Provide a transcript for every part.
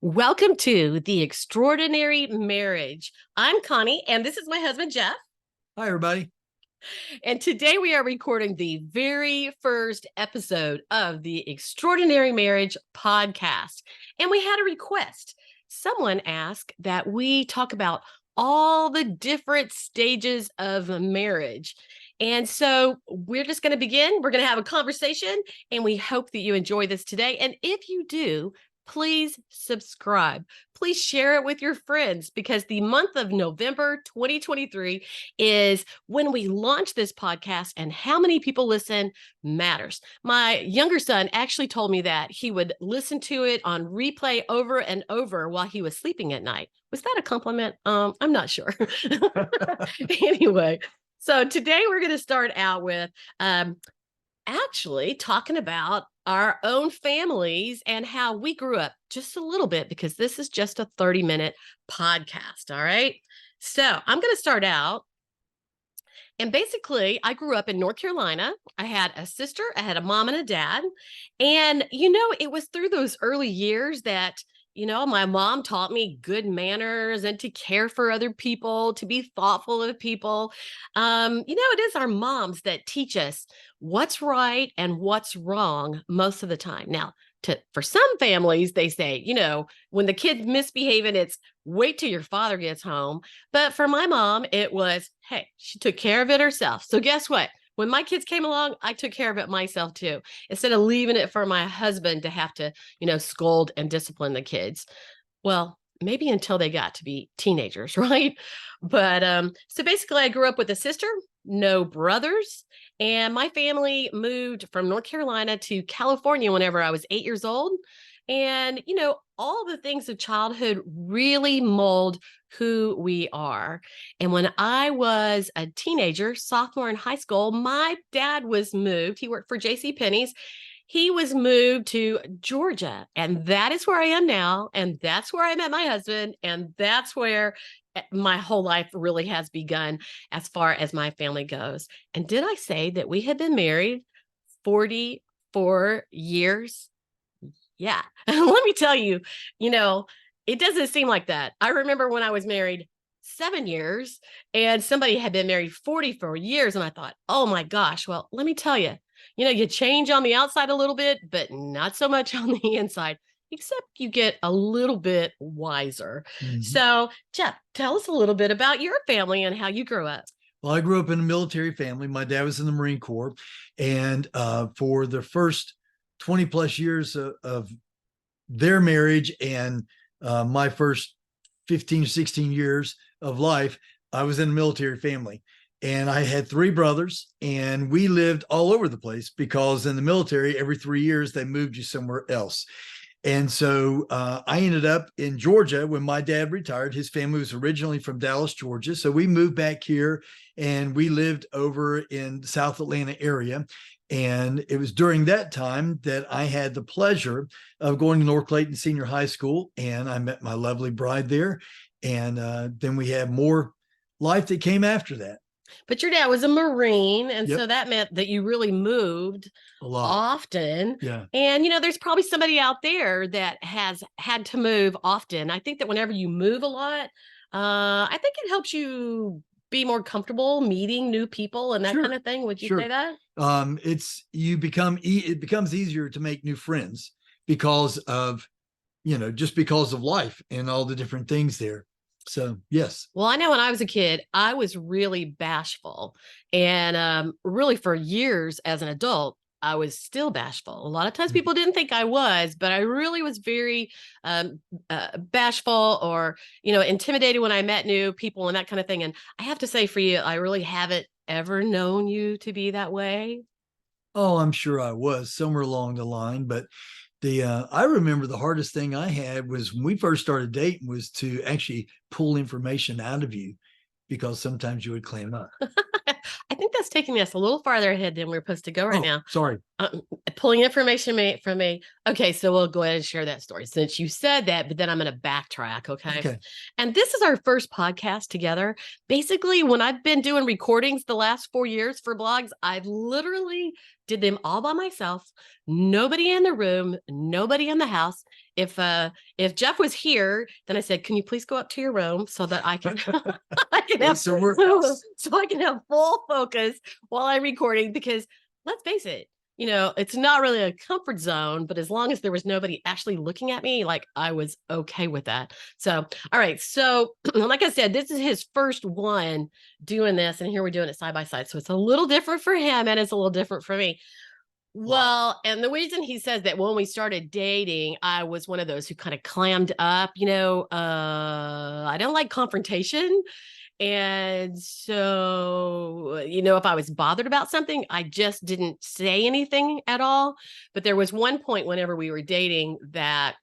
Welcome to The Extraordinary Marriage. I'm Connie, and this is my husband, Jeff. Hi, everybody. And today we are recording the very first episode of the Extraordinary Marriage podcast. And we had a request. Someone asked that we talk about all the different stages of marriage. And so we're just going to begin. We're going to have a conversation, and we hope that you enjoy this today. And if you do, please subscribe. Please share it with your friends because the month of November 2023 is when we launch this podcast, and how many people listen matters. My younger son actually told me that he would listen to it on replay over and over while he was sleeping at night. Was that a compliment? I'm not sure. Anyway, so today we're going to start out with actually talking about our own families and how we grew up just a little bit, because this is just a 30-minute podcast. All right. So I'm going to start out. And basically, I grew up in North Carolina. I had a sister, I had a mom and a dad. And, it was through those early years that, my mom taught me good manners and to care for other people, to be thoughtful of people. It is our moms that teach us what's right and what's wrong most of the time. Now, for some families, they say, when the kid's misbehaving, it's wait till your father gets home. But for my mom, it was, hey, she took care of it herself. So guess what? When my kids came along, I took care of it myself too, instead of leaving it for my husband to have to, scold and discipline the kids. Well, maybe until they got to be teenagers, right? But so basically, I grew up with a sister, no brothers, and my family moved from North Carolina to California whenever I was 8 years old. And, all the things of childhood really mold who we are. And when I was a teenager, sophomore in high school, my dad was moved. He worked for J.C. Penney's. He was moved to Georgia, and that is where I am now. And that's where I met my husband. And that's where my whole life really has begun as far as my family goes. And did I say that we had been married 44 years? Yeah. Let me tell you, it doesn't seem like that. I remember when I was married 7 years and somebody had been married 44 years. And I thought, oh my gosh, well, let me tell you, you change on the outside a little bit, but not so much on the inside, except you get a little bit wiser. Mm-hmm. So, Jeff, tell us a little bit about your family and how you grew up. Well, I grew up in a military family. My dad was in the Marine Corps. And for the first 20 plus years of their marriage and my first 15, 16 years of life, I was in a military family. And I had three brothers, and we lived all over the place because in the military, every 3 years, they moved you somewhere else. And so I ended up in Georgia when my dad retired. His family was originally from Dallas, Georgia. So we moved back here and we lived over in the South Atlanta area. And it was during that time that I had the pleasure of going to North Clayton Senior High School, and I met my lovely bride there. And then we had more life that came after that. But your dad was a Marine, and so that meant that you really moved a lot often. Yeah. And, there's probably somebody out there that has had to move often. I think that whenever you move a lot, I think it helps you be more comfortable meeting new people and that kind of thing. Would you say that? It becomes easier to make new friends because of, just because of life and all the different things there. So, yes. Well, I know when I was a kid, I was really bashful. And really for years as an adult, I was still bashful. A lot of times people didn't think I was, but I really was very bashful or, intimidated when I met new people and that kind of thing. And I have to say for you, I really haven't ever known you to be that way. Oh, I'm sure I was somewhere along the line, but I remember the hardest thing I had was when we first started dating was to actually pull information out of you, because sometimes you would claim up. I think that's taking us a little farther ahead than we're supposed to go right now. Sorry. Pulling information from me. Okay, so we'll go ahead and share that story since you said that, but then I'm going to backtrack. Okay. And this is our first podcast together. Basically, when I've been doing recordings the last 4 years for blogs, I've literally did them all by myself. Nobody in the room, nobody in the house. If Jeff was here, then I said, "Can you please go up to your room so that I can I can have so I can have full focus while I'm recording?" Because let's face it, it's not really a comfort zone, but as long as there was nobody actually looking at me, like I was okay with that. So, all right. So, like I said, this is his first one doing this, and here we're doing it side by side. So it's a little different for him and it's a little different for me. Well, and the reason he says that when we started dating, I was one of those who kind of clammed up, I don't like confrontation. And so, if I was bothered about something, I just didn't say anything at all. But there was one point whenever we were dating that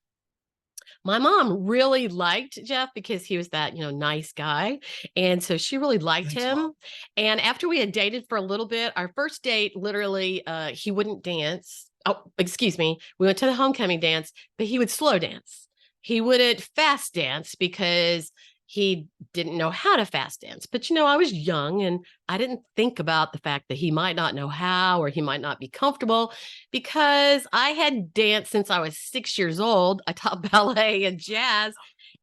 my mom really liked Jeff because he was that, nice guy. And so she really liked him. Mom. And after we had dated for a little bit, our first date, literally, he wouldn't dance. Oh, excuse me. We went to the homecoming dance, but he would slow dance. He wouldn't fast dance because he didn't know how to fast dance. But, I was young and I didn't think about the fact that he might not know how or he might not be comfortable because I had danced since I was 6 years old. I taught ballet and jazz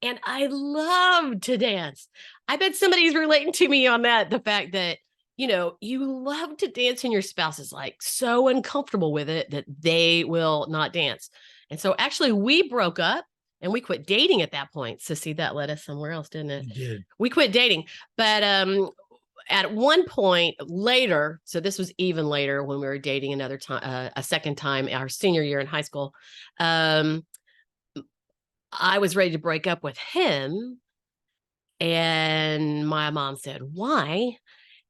and I loved to dance. I bet somebody's relating to me on that. The fact that, you love to dance and your spouse is like so uncomfortable with it that they will not dance. And so actually we broke up. And we quit dating at that point. So see, that led us somewhere else, didn't it? You did. We quit dating. But at one point later, so this was even later when we were dating another time, a second time, our senior year in high school, I was ready to break up with him. And my mom said, "Why?"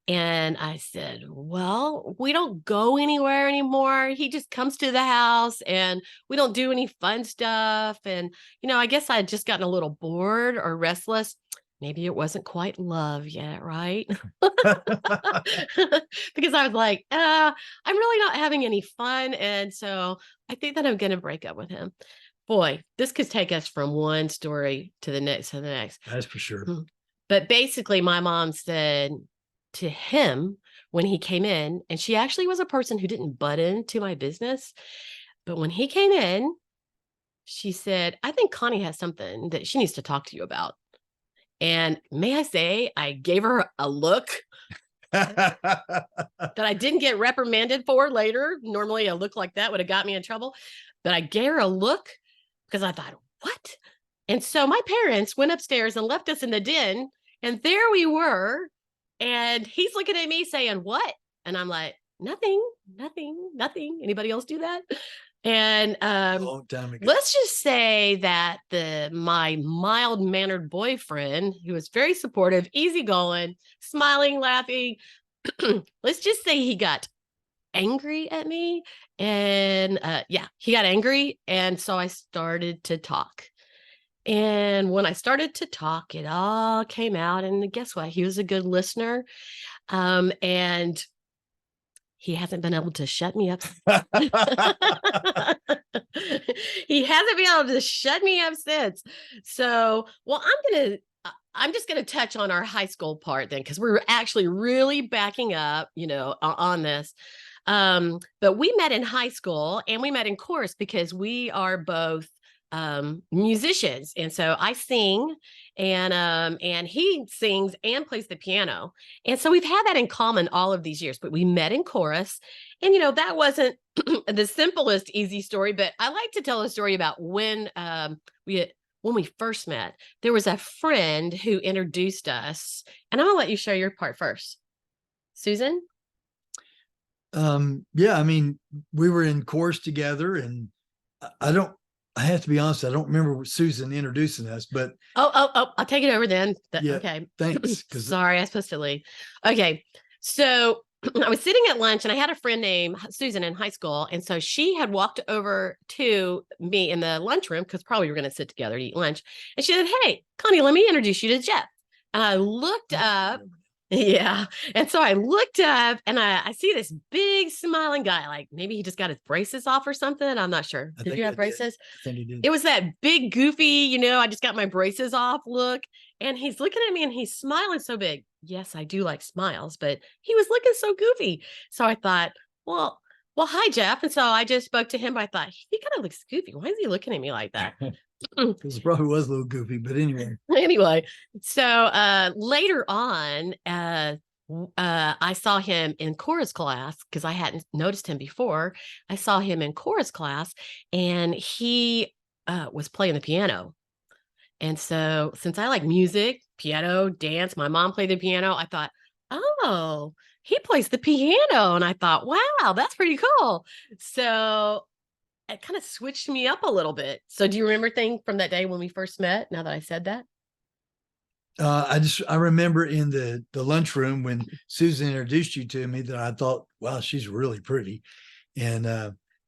And I said, "Well, we don't go anywhere anymore. He just comes to the house and we don't do any fun stuff." And, I guess I had just gotten a little bored or restless. Maybe it wasn't quite love yet, right? Because I was like, I'm really not having any fun. And so I think that I'm going to break up with him. Boy, this could take us from one story to the next to the next. That's for sure. But basically, my mom said, to him when he came in, and she actually was a person who didn't butt into my business. But when he came in, she said, "I think Connie has something that she needs to talk to you about." And may I say, I gave her a look that I didn't get reprimanded for later. Normally a look like that would have got me in trouble. But I gave her a look because I thought, what? And so my parents went upstairs and left us in the den. And there we were. And he's looking at me saying, "What?" And I'm like, nothing. Anybody else do that? And long time ago. Let's just say that my mild-mannered boyfriend, who was very supportive, easygoing, smiling, laughing, let's just say he got angry at me. And he got angry. And so I started to talk. And when I started to talk, it all came out. And guess what? He was a good listener. And he hasn't been able to shut me up. He hasn't been able to shut me up since. So, well, I'm just going to touch on our high school part then, because we're actually really backing up, on this. But we met in high school and we met in chorus because we are both musicians. And so I sing and he sings and plays the piano. And so we've had that in common all of these years, but we met in chorus. And, that wasn't the simplest, easy story, but I like to tell a story about when we first met. There was a friend who introduced us, and I'm gonna let you share your part first. Susan? Yeah, I mean, we were in chorus together, and I have to be honest, I don't remember Susan introducing us, but I'll take it over then. Yeah, okay. Thanks. Sorry, I was supposed to leave. Okay. So I was sitting at lunch and I had a friend named Susan in high school. And so she had walked over to me in the lunchroom because probably we were going to sit together to eat lunch. And she said, "Hey, Connie, let me introduce you to Jeff." And I looked up. Yeah. And so I looked up and I see this big smiling guy, like maybe he just got his braces off or something. I'm not sure. Did you have braces? I think he did. It was that big, goofy, I just got my braces off look. And he's looking at me and he's smiling so big. Yes, I do like smiles, but he was looking so goofy. So I thought, well, Well, hi, Jeff. And so I just spoke to him. I thought, he kind of looks goofy. Why is he looking at me like that? Because it probably was a little goofy, but anyway. Anyway, so later on, I saw him in chorus class because I hadn't noticed him before. I saw him in chorus class, and he was playing the piano. And so, since I like music, piano, dance, my mom played the piano. I thought, oh, he plays the piano. And I thought, wow, that's pretty cool. So, it kind of switched me up a little bit. So, do you remember things from that day when we first met? Now that I said that? I remember in the lunchroom when Susan introduced you to me that I thought, wow, she's really pretty. And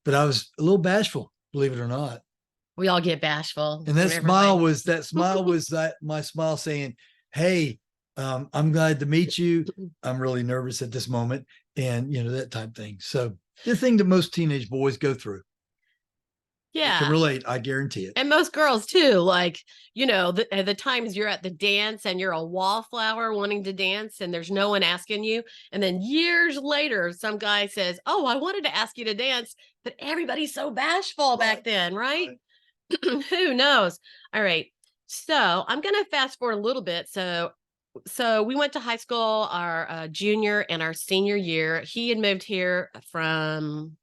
but I was a little bashful, believe it or not. We all get bashful. And that smile was that my smile saying, hey, I'm glad to meet you. I'm really nervous at this moment. And that type of thing. So the thing that most teenage boys go through. Yeah. Can relate, I guarantee it. And most girls too, like, the times you're at the dance and you're a wallflower wanting to dance and there's no one asking you. And then years later, some guy says, oh, I wanted to ask you to dance, but everybody's so bashful back then, right? Who knows? All right. So I'm going to fast forward a little bit. So we went to high school our junior and our senior year. He had moved here from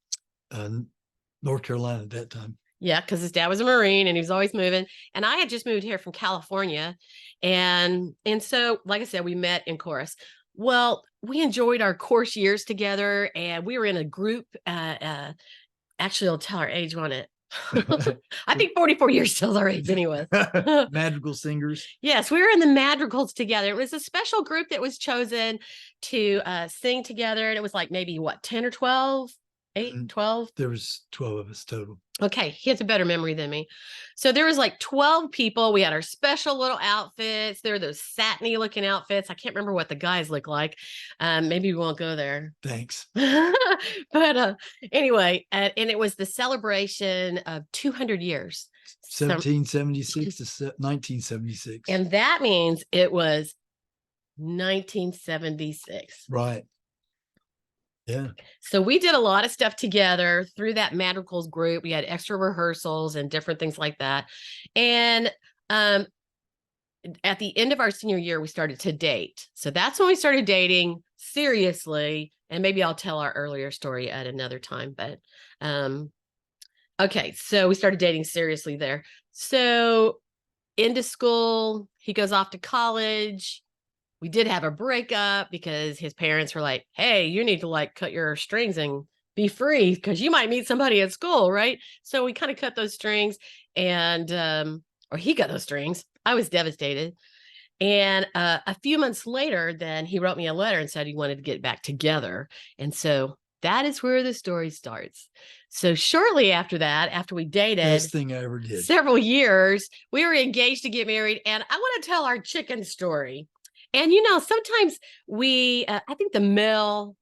North Carolina at that time. Yeah, because his dad was a Marine and he was always moving. And I had just moved here from California. And so, like I said, we met in chorus. Well, we enjoyed our course years together, and we were in a group. Actually, I'll tell our age on it. I think 44 years tells our age anyway. Madrigal singers. Yes, we were in the madrigals together. It was a special group that was chosen to sing together. And it was like maybe 10 or 12, 8, 12? There was 12 of us total. Okay, he has a better memory than me. So there was like 12 people. We had our special little outfits. There were those satiny looking outfits. I can't remember what the guys look like. Maybe we won't go there. Thanks. But anyway, and it was the celebration of 200 years. 1776 to 1976. And that means it was 1976. Right. Yeah. So we did a lot of stuff together through that madrigals group. We had extra rehearsals and different things like that. And at the end of our senior year, we started to date. So that's when we started dating seriously. And maybe I'll tell our earlier story at another time. But okay, so we started dating seriously there. So into school, he goes off to college. We did have a breakup because his parents were like, hey, you need to like cut your strings and be free because you might meet somebody at school, right? So we kind of cut those strings and, or he cut those strings. I was devastated. And a few months later, then he wrote me a letter and said he wanted to get back together. And so that is where the story starts. So shortly after that, after we dated, best thing I ever did, several years, we were engaged to get married. And I want to tell our chicken story. And, sometimes I think the male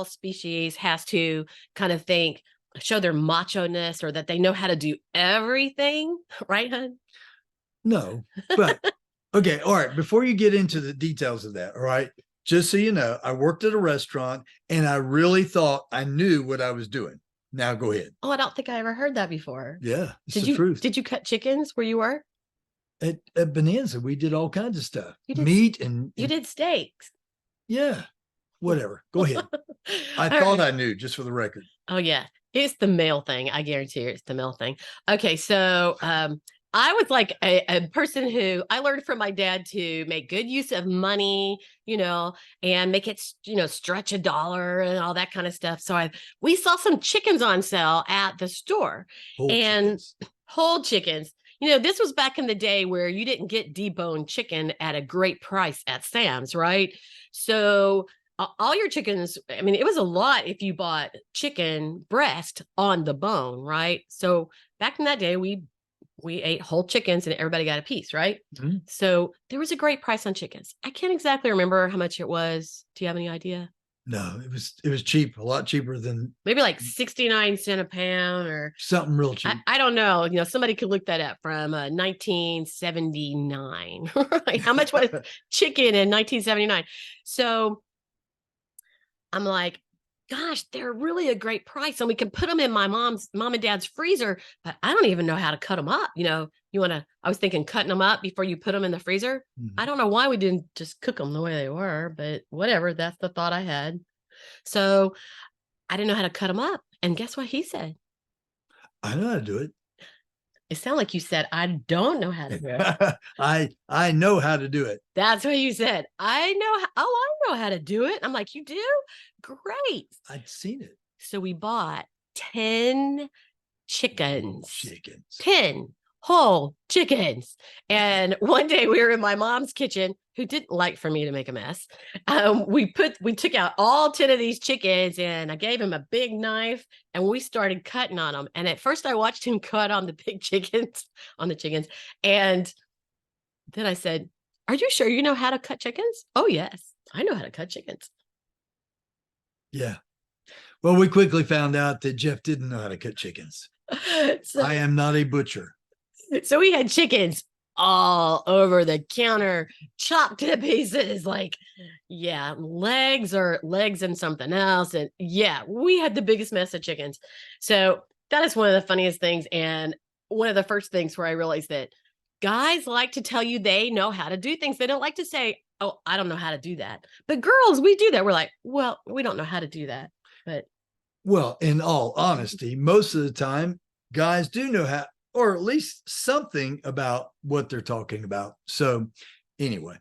species has to kind of show their macho-ness or that they know how to do everything. Right, hon? No, but okay. All right. Before you get into the details of that, all right, just so you know, I worked at a restaurant and I really thought I knew what I was doing. Now go ahead. Oh, I don't think I ever heard that before. Yeah. It's the truth. Did you cut chickens where you were? At Bonanza, we did all kinds of stuff. Meat and you did steaks. Yeah. Whatever. Go ahead. I thought I knew, just for the record. Oh, yeah. It's the male thing. I guarantee you it's the male thing. Okay. So I was like a person who I learned from my dad to make good use of money, and make it, stretch a dollar and all that kind of stuff. So we saw some chickens on sale at the store. Whole chickens. This was back in the day where you didn't get deboned chicken at a great price at Sam's, right? So all your chickens, I mean, it was a lot if you bought chicken breast on the bone, right? So back in that day, we ate whole chickens and everybody got a piece, right? Mm-hmm. So there was a great price on chickens. I can't exactly remember how much it was. Do you have any idea? No, it was cheap, a lot cheaper than maybe like 69 cents a pound or something real cheap. I don't know. Somebody could look that up from 1979. Right? How much was chicken in 1979? So I'm like, gosh, they're really a great price. And we can put them in my mom and dad's freezer, but I don't even know how to cut them up. I was thinking cutting them up before you put them in the freezer. I don't know why we didn't just cook them the way they were, but whatever. That's the thought I had. So I didn't know how to cut them up. And guess what he said? I know how to do it. It sounded like you said, I don't know how to do it. I know how to do it. That's what you said. I know how to do it. I'm like, you do? Great. I'd seen it. So we bought 10 chickens. 10 whole chickens. And one day we were in my mom's kitchen, who didn't like for me to make a mess. We took out all 10 of these chickens, and I gave him a big knife, and we started cutting on them. And at first I watched him cut on the big chickens, and then I said, "Are you sure you know how to cut chickens?" "Oh, yes, I know how to cut chickens." Yeah. Well, we quickly found out that Jeff didn't know how to cut chickens. I am not a butcher. So we had chickens all over the counter, chopped to pieces, legs and something else. And we had the biggest mess of chickens. So that is one of the funniest things. And one of the first things where I realized that guys like to tell you they know how to do things. They don't like to say, "Oh, I don't know how to do that." But girls, we do that. We're like, "Well, we don't know how to do that." But well, in all honesty, most of the time, guys do know how, or at least something about what they're talking about. So anyway,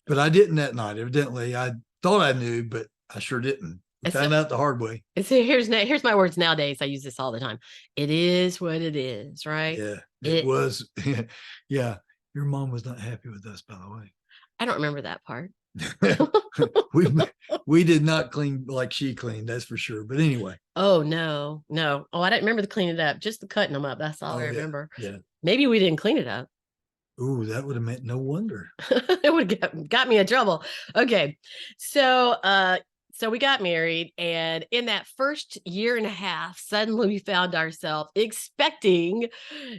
but I didn't that night. Evidently, I thought I knew, but I sure didn't. I found out the hard way. So here's my words nowadays. I use this all the time. It is what it is, right? Yeah, it was. Yeah, your mom was not happy with us, by the way. I don't remember that part. we did not clean like she cleaned, that's for sure. But anyway. Oh, no. Oh, I didn't remember the cleaning it up, just the cutting them up. That's all I remember. Yeah. Maybe we didn't clean it up. Ooh, that would have meant no wonder. It would have got me in trouble. Okay. So we got married, and in that first year and a half, suddenly we found ourselves expecting.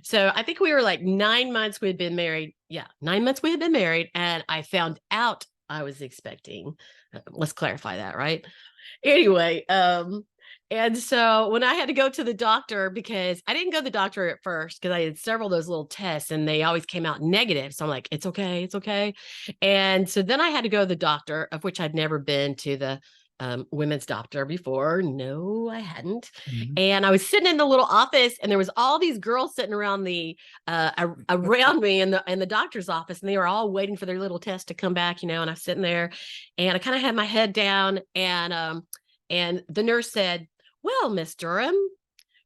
So I think we were like 9 months we had been married. Yeah, 9 months we had been married, and I found out I was expecting. Let's clarify that, right? Anyway, and so when I had to go to the doctor, because I didn't go to the doctor at first because I had several of those little tests and they always came out negative. So I'm like, it's okay, it's okay. And so then I had to go to the doctor, of which I'd never been to the women's doctor before. No, I hadn't. Mm-hmm. And I was sitting in the little office, and there was all these girls sitting around around me in the doctor's office, and they were all waiting for their little test to come back, and I was sitting there, and I kind of had my head down, and the nurse said, "Well, Miss Durham,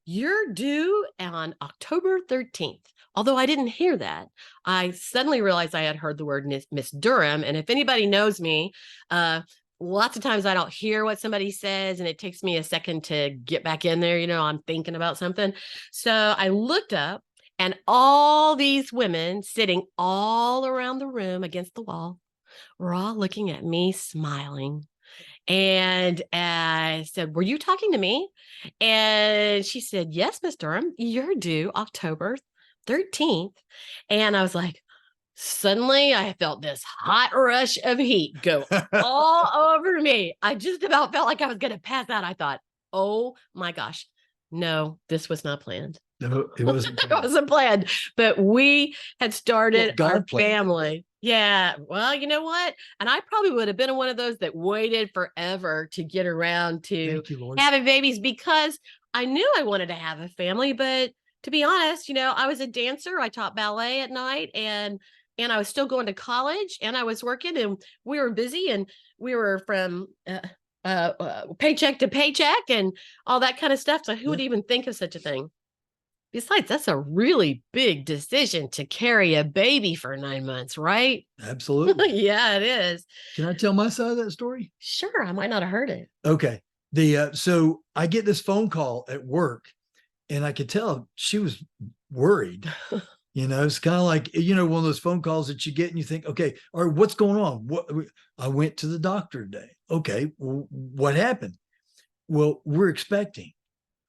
you're due on October 13th. Although I didn't hear that, I suddenly realized I had heard the word Miss Durham. And if anybody knows me, lots of times I don't hear what somebody says, and it takes me a second to get back in there. I'm thinking about something. So I looked up, and all these women sitting all around the room against the wall were all looking at me, smiling. And I said, "Were you talking to me?" And she said, "Yes, Miss Durham, you're due October 13th. And I was like, suddenly I felt this hot rush of heat go all over me. I just about felt like I was going to pass out. I thought, oh my gosh, no, this was not planned. No, it wasn't. It wasn't planned. But we had started our family. Yeah. Well, you know what? And I probably would have been one of those that waited forever to get around to having babies, because I knew I wanted to have a family. But to be honest, I was a dancer. I taught ballet at night, and I was still going to college, and I was working, and we were busy, and we were from paycheck to paycheck and all that kind of stuff. So who would even think of such a thing? Besides, that's a really big decision to carry a baby for 9 months, right? Absolutely. Yeah, it is. Can I tell my side of that story? Sure. I might not have heard it. Okay. So I get this phone call at work, and I could tell she was worried. It's kind of like, one of those phone calls that you get and you think, okay, all right, what's going on? I went to the doctor today. Okay. Well, what happened? Well, we're expecting.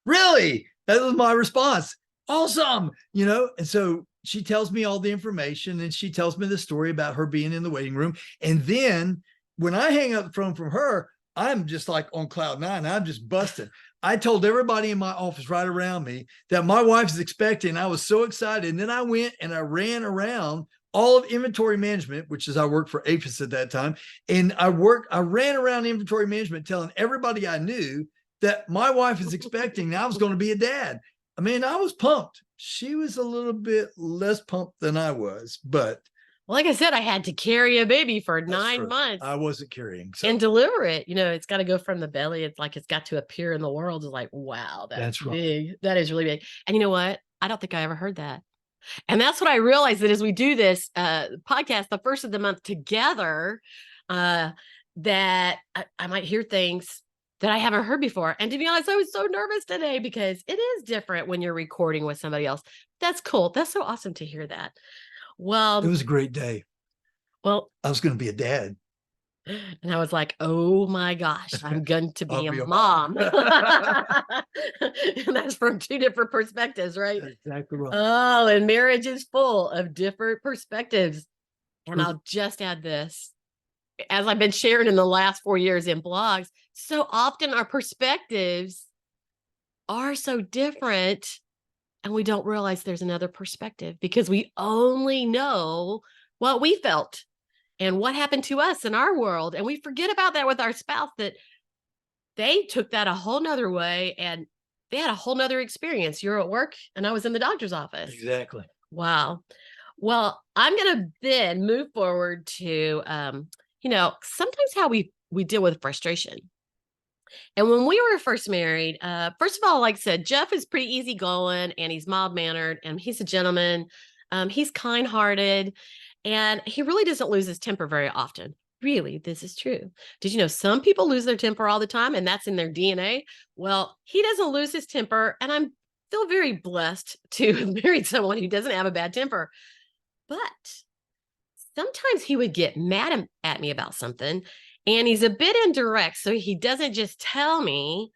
Really? That was my response. Awesome. And so she tells me all the information, and she tells me the story about her being in the waiting room. And then when I hang up the phone from her, I'm just like on cloud nine. I'm just busting. I told everybody in my office right around me that my wife is expecting. I was so excited. And then I went and I ran around all of inventory management, which is I worked for APIS at that time. And I ran around inventory management telling everybody I knew that my wife is expecting and I was going to be a dad. I mean, I was pumped. She was a little bit less pumped than I was, but like I said, I had to carry a baby for 9 months. I wasn't carrying. So. And deliver it. You know, it's got to go from the belly. It's like it's got to appear in the world. It's like, wow, that's big. Right. That is really big. And you know what? I don't think I ever heard that. And that's what I realized, that as we do this podcast, the first of the month together, that I might hear things that I haven't heard before. And to be honest, I was so nervous today because it is different when you're recording with somebody else. That's cool. That's so awesome to hear that. Well, it was a great day. Well, I was going to be a dad. And I was like, oh my gosh, I'm going to be a mom. And that's from two different perspectives, right? Exactly right. Oh, and marriage is full of different perspectives. And I'll just add this. As I've been sharing in the last 4 years in blogs, so often our perspectives are so different and we don't realize there's another perspective because we only know what we felt and what happened to us in our world. And we forget about that with our spouse, that they took that a whole nother way and they had a whole nother experience. You're at work and I was in the doctor's office. Exactly. Wow. Well, I'm going to then move forward to, sometimes how we deal with frustration. And when we were first married, first of all, like I said, Jeff is pretty easygoing and he's mild-mannered and he's a gentleman. He's kind-hearted. And he really doesn't lose his temper very often. Really, this is true. Did you know some people lose their temper all the time and that's in their DNA? Well, he doesn't lose his temper. And I'm feel very blessed to have married someone who doesn't have a bad temper. But sometimes he would get mad at me about something and he's a bit indirect. So he doesn't just tell me.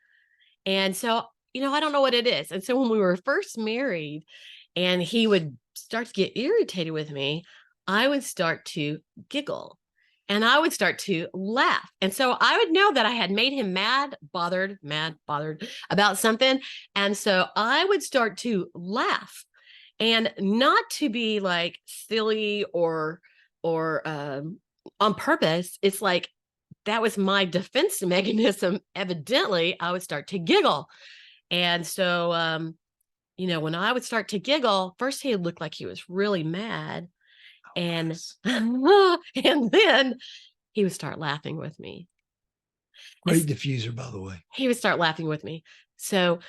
And so, I don't know what it is. And so when we were first married and he would start to get irritated with me, I would start to giggle and I would start to laugh. And so I would know that I had made him bothered about something. And so I would start to laugh, and not to be like silly or on purpose. It's like that was my defense mechanism. Evidently, I would start to giggle. And so, when I would start to giggle, first he would look like he was really mad. And then he would start laughing with me. Great diffuser, by the way. He would start laughing with me. So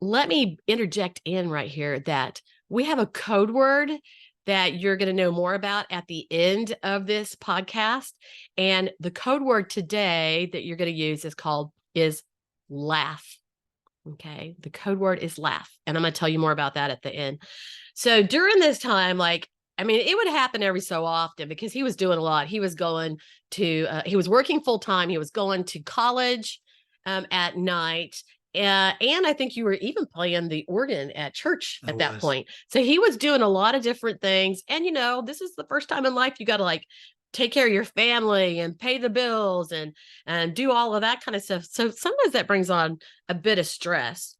let me interject in right here that we have a code word that you're going to know more about at the end of this podcast. And the code word today that you're going to use is laugh. Okay. The code word is laugh. And I'm going to tell you more about that at the end. So during this time, it would happen every so often because he was doing a lot. He was going to, he was working full time. He was going to college at night. And I think you were even playing the organ at church at that point. So he was doing a lot of different things. And, this is the first time in life you got to take care of your family and pay the bills and do all of that kind of stuff. So sometimes that brings on a bit of stress.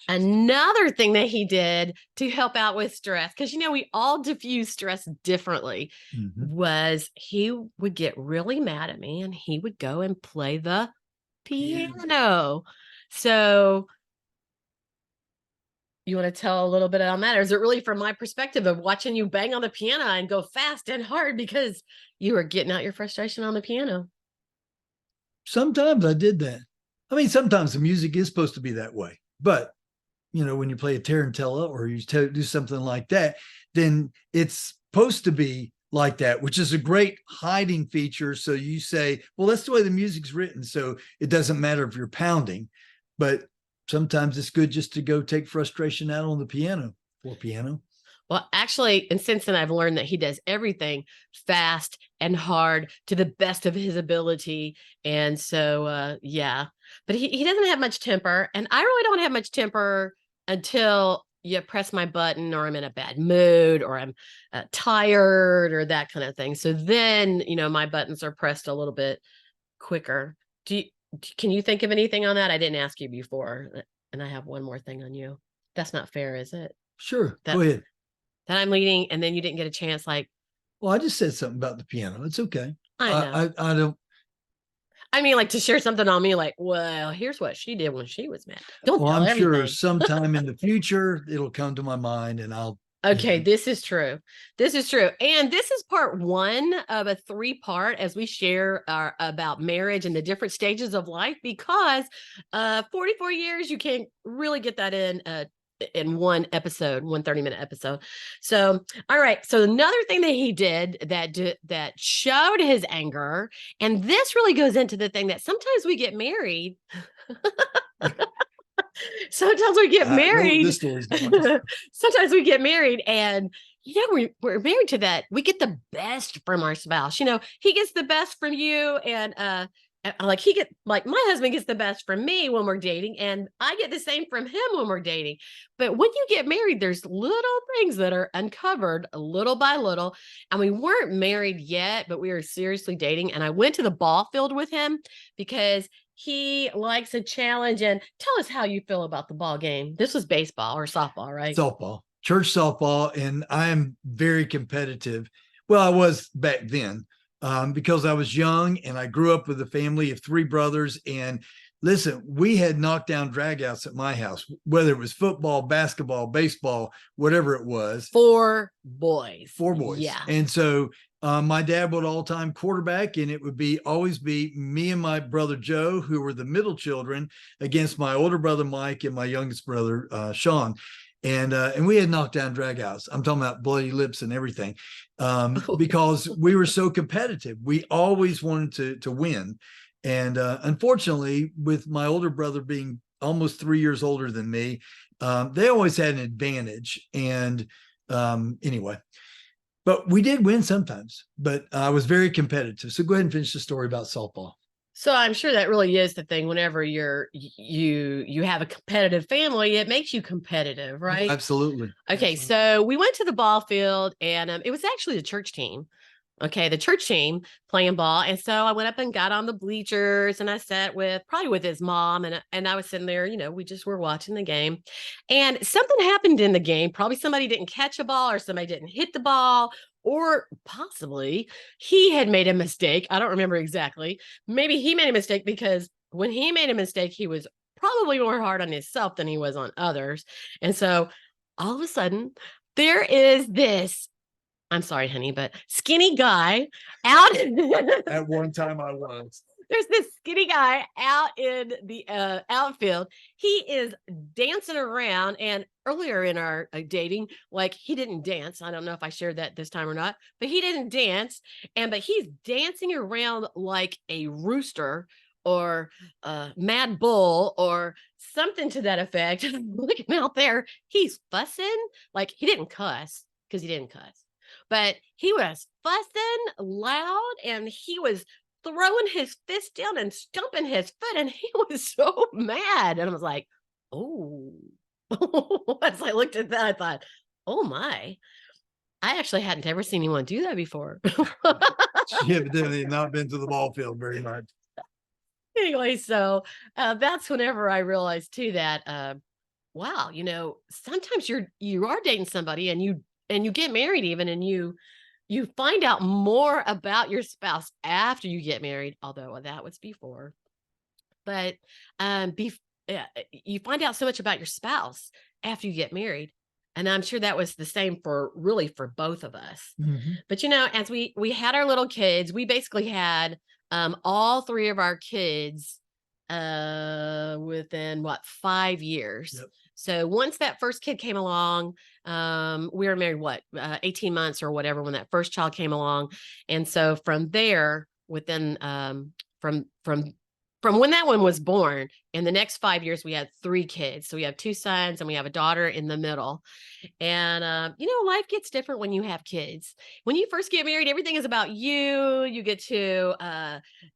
Another thing that he did to help out with stress, because, we all diffuse stress differently, was he would get really mad at me and he would go and play the piano. So you want to tell a little bit on that? Or is it really from my perspective of watching you bang on the piano and go fast and hard because you were getting out your frustration on the piano? Sometimes I did that. Sometimes the music is supposed to be that way, but when you play a tarantella or you do something like that, then it's supposed to be like that, which is a great hiding feature. So you say, well, that's the way the music's written. So it doesn't matter if you're pounding, but sometimes it's good just to go take frustration out on the piano or piano. Well, actually, and since then I've learned that he does everything fast and hard to the best of his ability. And so, but he doesn't have much temper, and I really don't have much temper until you press my button or I'm in a bad mood or I'm tired or that kind of thing. So then, my buttons are pressed a little bit quicker. Do you, can you think of anything on that? I didn't ask you before, and I have one more thing on you. That's not fair, is it? Sure. Go That ahead. that I'm leading, and then you didn't get a chance. Like, Well, I just said something about the piano. It's okay. I know. I don't. I mean, like to share something on me, like, well, here's what she did when she was mad. Don't Well, tell I'm sure everything. sometime in the future it'll come to my mind, and I'll. Okay, this is true. This is true. And this is part one of a three-part as we share about marriage and the different stages of life, because 44 years, you can't really get that in one episode, one 30-minute episode. So, all right. So another thing that he did that showed his anger, and this really goes into the thing that sometimes we get married. Sometimes we get I know married. this story's going. Sometimes we get married and we're married to that. We get the best from our spouse. He gets the best from you. And like my husband gets the best from me when we're dating, and I get the same from him when we're dating. But when you get married, there's little things that are uncovered little by little. And we weren't married yet, but we were seriously dating. And I went to the ball field with him because he likes a challenge. And tell us how you feel about the ball game. This was baseball or softball, right? Softball, church softball, and I am very competitive. Well, I was back then, because I was young and I grew up with a family of three brothers. And listen, we had knockdown dragouts at my house, whether it was football, basketball, baseball, whatever it was. Four boys. Yeah. And so my dad would all-time quarterback, and it would always be me and my brother Joe, who were the middle children, against my older brother Mike and my youngest brother Sean. And we had knockdown dragouts. I'm talking about bloody lips and everything, because we were so competitive. We always wanted to win. And unfortunately, with my older brother being almost 3 years older than me, they always had an advantage. And anyway, but we did win sometimes, but I was very competitive. So go ahead and finish the story about softball. So I'm sure that really is the thing. Whenever you have a competitive family, it makes you competitive, right? Absolutely. Okay, Absolutely. so we went to the ball field, and it was actually the church team. Okay, the church team playing ball. And so I went up and got on the bleachers, and I sat probably with his mom, and I was sitting there, we just were watching the game. And something happened in the game. Probably somebody didn't catch a ball, or somebody didn't hit the ball, or possibly he had made a mistake. I don't remember exactly. Maybe he made a mistake, because when he made a mistake, he was probably more hard on himself than he was on others. And so all of a sudden, there is this, I'm sorry, honey, but skinny guy out. At one time I was. There's this skinny guy out in the outfield. He is dancing around. And earlier in our dating, like, he didn't dance. I don't know if I shared that this time or not, but he didn't dance. But he's dancing around like a rooster or a mad bull or something to that effect. Looking out there, he's fussing. Like, he didn't cuss, because he didn't cuss. But he was fussing loud, and he was throwing his fist down and stomping his foot, and he was so mad. And I was like, oh. As I looked at that, I thought, oh my. I actually hadn't ever seen anyone do that before. She evidently not been to the ball field very much. Anyway, so that's whenever I realized too that wow, sometimes you are dating somebody, and you get married even, and you find out more about your spouse after you get married, although that was before. But you find out so much about your spouse after you get married. And I'm sure that was the same for both of us. Mm-hmm. But as we had our little kids, we basically had all three of our kids within 5 years. Yep. So once that first kid came along, we were married 18 months or whatever when that first child came along. And so from there, within from when that one was born, in the next 5 years, we had 3 kids. So we have 2 sons, and we have a daughter in the middle. And life gets different when you have kids. When you first get married, everything is about you. You get to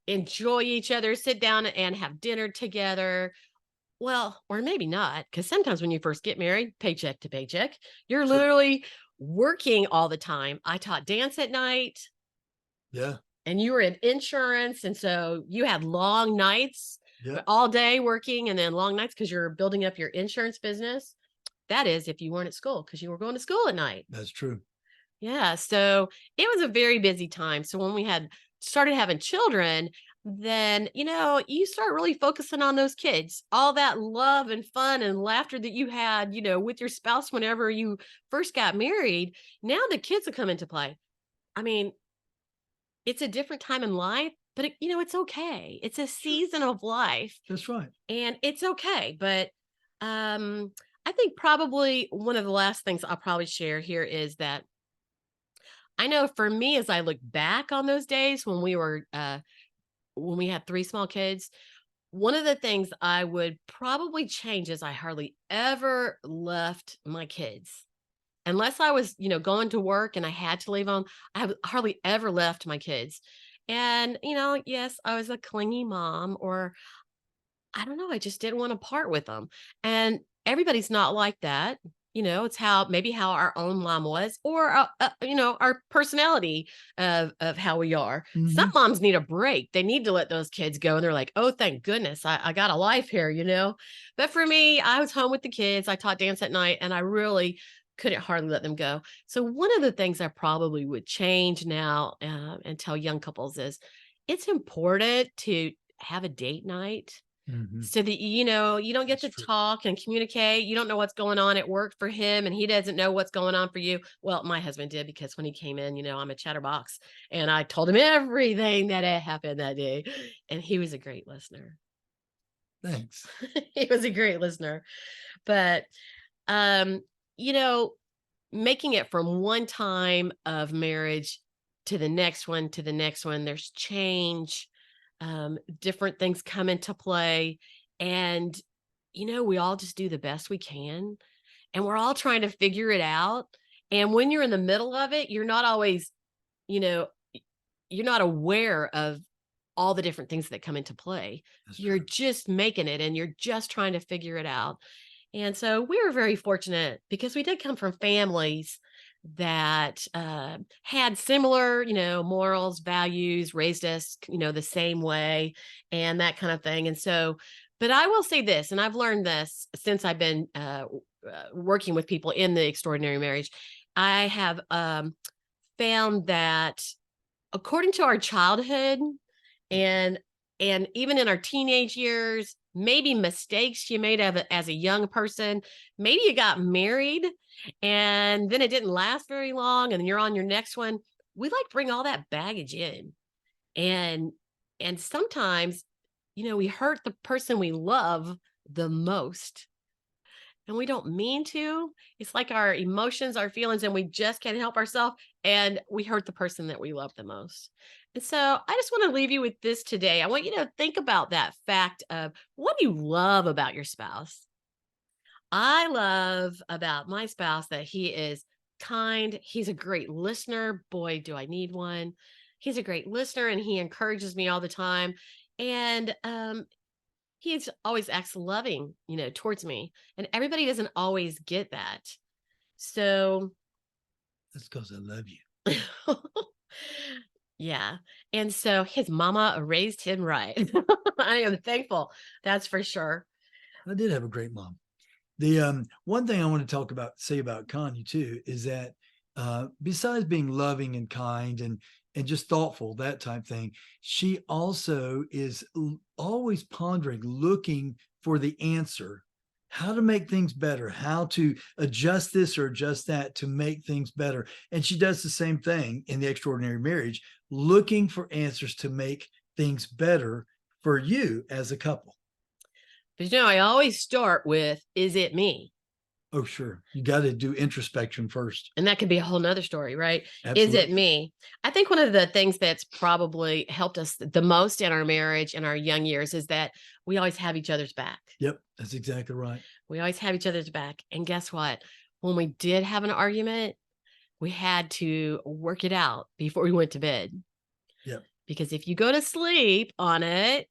enjoy each other, sit down and have dinner together. Well, or maybe not, because sometimes when you first get married, paycheck to paycheck, you're literally working all the time. I taught dance at night. Yeah. and you were in insurance. And so you had long nights, Yep, all day working and then long nights because you're building up your insurance business. That is, if you weren't at school, because you were going to school at night. that's true. Yeah. So it was a very busy time. So when we had started having children, then, you start really focusing on those kids, all that love and fun and laughter that you had, with your spouse whenever you first got married. Now the kids have come into play. I mean, it's a different time in life, but it's okay. It's a Sure. season of life That's right. and it's okay. But I think probably one of the last things I'll probably share here is that I know for me, as I look back on those days when we had 3 small kids, one of the things I would probably change is I hardly ever left my kids. Unless I was, going to work and I had to leave them, hardly ever left my kids. And, yes, I was a clingy mom, or I don't know, I just didn't want to part with them. And everybody's not like that. It's maybe how our own mom was, or our personality of how we are. Some Hmm. moms need a break. They need to let those kids go, and they're like, "Oh, thank goodness, I got a life here." But for me, I was home with the kids. I taught dance at night, and I really couldn't hardly let them go. So one of the things I probably would change now and tell young couples is, it's important to have a date night Hmm. so that you don't get That's to true. talk and communicate. You don't know what's going on at work for him, and he doesn't know what's going on for you. Well, my husband did, because when he came in, I'm a chatterbox, and I told him everything that had happened that day, and he was a great listener. Thanks. He was a great listener. But um, you know, making it from one time of marriage to the next one to the next one, there's change, different things come into play. And, we all just do the best we can, and we're all trying to figure it out. And when you're in the middle of it, you're not always, you know, you're not aware of all the different things that come into play. That's You're true. just making it and you're just trying to figure it out. And so we were very fortunate because we did come from families that had similar, morals, values, raised us, the same way, and that kind of thing. And so, but I will say this, and I've learned this since I've been working with people in the extraordinary marriage. I have found that according to our childhood and even in our teenage years, maybe mistakes you made as a young person, maybe you got married and then it didn't last very long and then you're on your next one. We like bring all that baggage in. And sometimes, we hurt the person we love the most, and we don't mean to. It's like our emotions, our feelings, and we just can't help ourselves. And we hurt the person that we love the most. And so I just want to leave you with this today. I want you to think about that fact of, what do you love about your spouse? I love about my spouse that he is kind. He's a great listener. Boy, do I need one. He's a great listener and he encourages me all the time. And he's always acts loving, towards me. And everybody doesn't always get that. So, That's because I love you. yeah. And so his mama raised him right. I am thankful. That's for sure. I did have a great mom. The one thing I want to say about Connie too is that besides being loving and kind and just thoughtful, that type thing, she also is always pondering, looking for the answer, how to make things better, how to adjust this or adjust that to make things better. And she does the same thing in the extraordinary marriage, looking for answers to make things better for you as a couple. But I always start with, is it me? Oh, sure. You got to do introspection first. And that could be a whole nother story, right? Is it Absolutely. me? I think one of the things that's probably helped us the most in our marriage in our young years is that we always have each other's back. Yep. That's exactly right. We always have each other's back. And guess what? When we did have an argument, we had to work it out before we went to bed. Yep. Because if you go to sleep on it,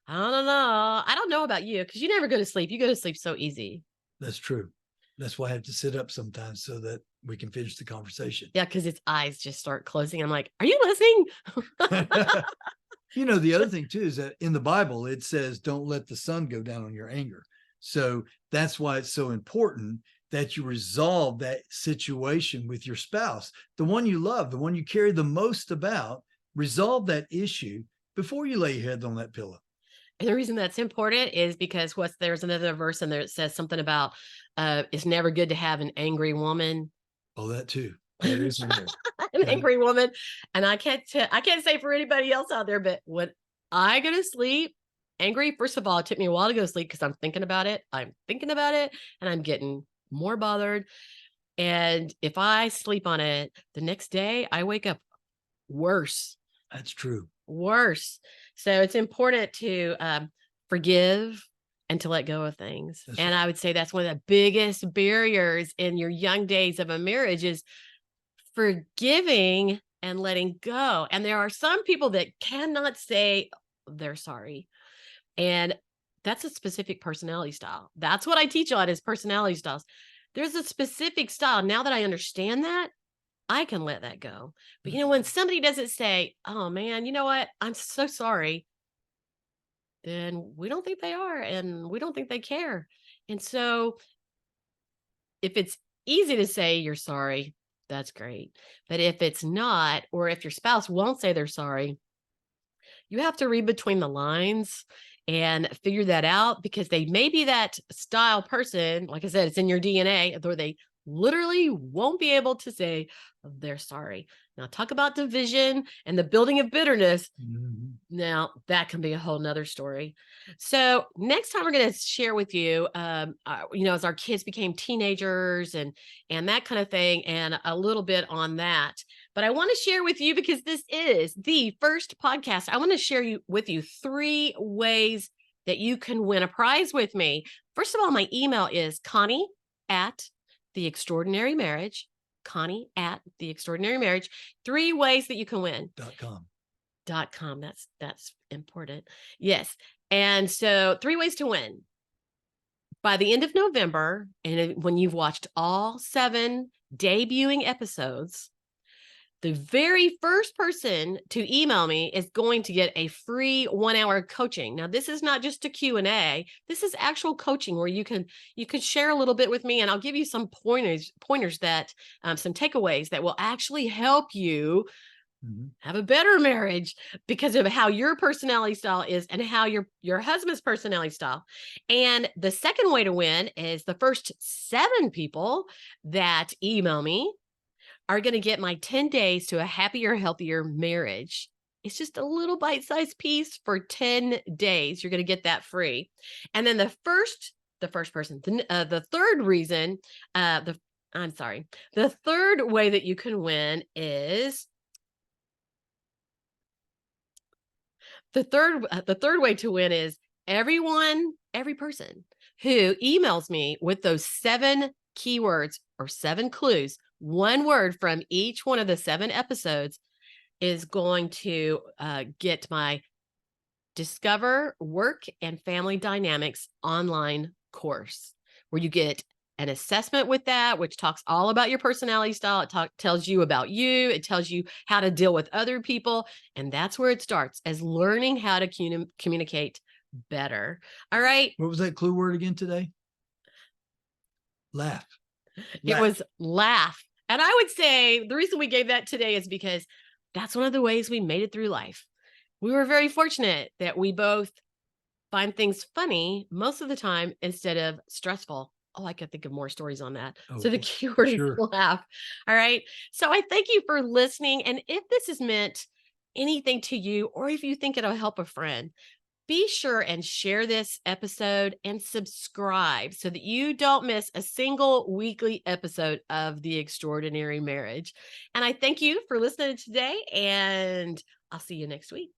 I don't know. I don't know about you, because you never go to sleep. You go to sleep so easy. That's true. That's why I have to sit up sometimes so that we can finish the conversation. Yeah, because its eyes just start closing. I'm like, are you listening? You know, the other thing too is that in the Bible, it says, don't let the sun go down on your anger. So that's why it's so important that you resolve that situation with your spouse, the one you love, the one you care the most about. Resolve that issue before you lay your head on that pillow. And the reason that's important is because there's another verse in there that says something about it's never good to have an angry woman. Oh, that too. That is in there. An angry woman. And I can't say for anybody else out there, but when I go to sleep angry, first of all, it took me a while to go to sleep because I'm thinking about it. And I'm getting more bothered. And if I sleep on it, the next day I wake up worse. That's true. Worse. So it's important to forgive and to let go of things. That's and right. I would say that's one of the biggest barriers in your young days of a marriage is forgiving and letting go. And there are some people that cannot say they're sorry. And that's a specific personality style. That's what I teach on is personality styles. There's a specific style. Now that I understand that, I can let that go. But when somebody doesn't say, oh man, you know what? I'm so sorry. Then we don't think they are and we don't think they care. And so if it's easy to say you're sorry, that's great. But if it's not, or if your spouse won't say they're sorry, you have to read between the lines and figure that out because they may be that style person. Like I said, it's in your DNA, where they literally won't be able to say they're sorry. Now, talk about division and the building of bitterness. Mhm. Now, that can be a whole nother story. So next time we're going to share with you, as our kids became teenagers and that kind of thing, and a little bit on that. But I want to share with you because this is the first podcast. I want to share with you 3 ways that you can win a prize with me. First of all, my email is Connie at The Extraordinary Marriage. Connie at The Extraordinary Marriage. 3 ways that you can win. .com. .com. That's important. Yes. And so 3 ways to win. By the end of November, and when you've watched all 7 debuting episodes, the very first person to email me is going to get a free 1-hour coaching. Now, this is not just a Q&A. This is actual coaching where you can share a little bit with me, and I'll give you some pointers that some takeaways that will actually help you have a better marriage because of how your personality style is and how your husband's personality style. And the second way to win is the first 7 people that email me are going to get my 10 days to a happier, healthier marriage. It's just a little bite-sized piece for 10 days. You're going to get that free. And then the third way that you can win is the third way to win is every person who emails me with those 7 keywords or 7 clues, 1 word from each one of the 7 episodes is going to get my Discover Work and Family Dynamics online course, where you get an assessment with that, which talks all about your personality style. It tells you about you. It tells you how to deal with other people. And that's where it starts, as learning how to communicate better. All right. What was that clue word again today? Laugh. It was laugh. And I would say the reason we gave that today is because that's one of the ways we made it through life. We were very fortunate that we both find things funny most of the time instead of stressful. Oh, I could think of more stories on that. So the keyword is laugh. All right. So I thank you for listening. And if this has meant anything to you, or if you think it'll help a friend, be sure and share this episode and subscribe so that you don't miss a single weekly episode of The Extraordinary Marriage. And I thank you for listening today, and I'll see you next week.